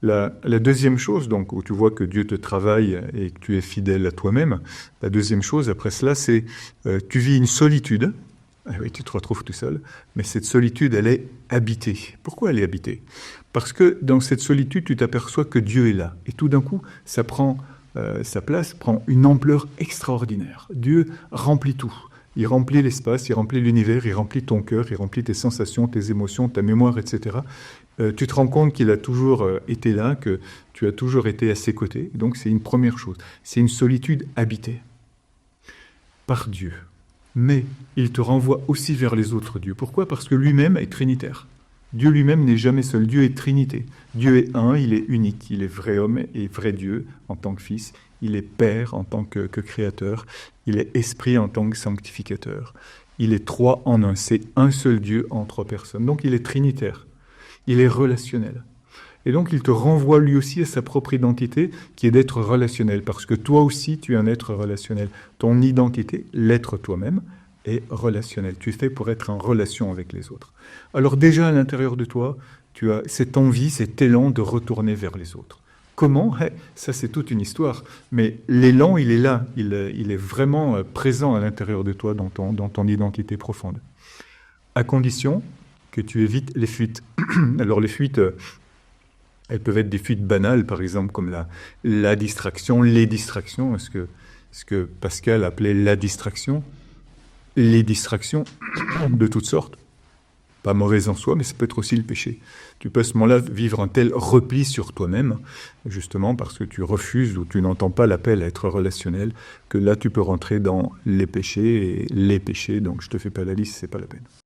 La deuxième chose, donc, où tu vois que Dieu te travaille et que tu es fidèle à toi-même, la deuxième chose, après cela, c'est tu vis une solitude. Ah oui, tu te retrouves tout seul, mais cette solitude, elle est habitée. Pourquoi elle est habitée? Parce que dans cette solitude, tu t'aperçois que Dieu est là. Et tout d'un coup, ça prend sa place, prend une ampleur extraordinaire. Dieu remplit tout. Il remplit l'espace, il remplit l'univers, il remplit ton cœur, il remplit tes sensations, tes émotions, ta mémoire, etc. Tu te rends compte qu'il a toujours été là, que tu as toujours été à ses côtés. Donc c'est une première chose. C'est une solitude habitée par Dieu. Mais il te renvoie aussi vers les autres dieux. Pourquoi? Parce que lui-même est trinitaire. Dieu lui-même n'est jamais seul. Dieu est Trinité. Dieu est un, il est unique. Il est vrai homme et vrai Dieu en tant que Fils. Il est Père en tant que Créateur. Il est Esprit en tant que sanctificateur. Il est trois en un. C'est un seul Dieu en trois personnes. Donc il est trinitaire. Il est relationnel. Et donc il te renvoie lui aussi à sa propre identité qui est d'être relationnel. Parce que toi aussi tu es un être relationnel. Ton identité, l'être toi-même, est relationnel. Tu es fait pour être en relation avec les autres. Alors déjà à l'intérieur de toi, tu as cette envie, cet élan de retourner vers les autres. Comment? Ça c'est toute une histoire. Mais l'élan, il est là. Il est vraiment présent à l'intérieur de toi dans ton identité profonde. À condition que tu évites les fuites. Alors les fuites, elles peuvent être des fuites banales, par exemple, comme la distraction, les distractions, ce que Pascal appelait la distraction, les distractions de toutes sortes. Pas mauvaises en soi, mais ça peut être aussi le péché. Tu peux à ce moment-là vivre un tel repli sur toi-même, justement parce que tu refuses ou tu n'entends pas l'appel à être relationnel, que là tu peux rentrer dans les péchés, donc je te fais pas la liste, c'est pas la peine.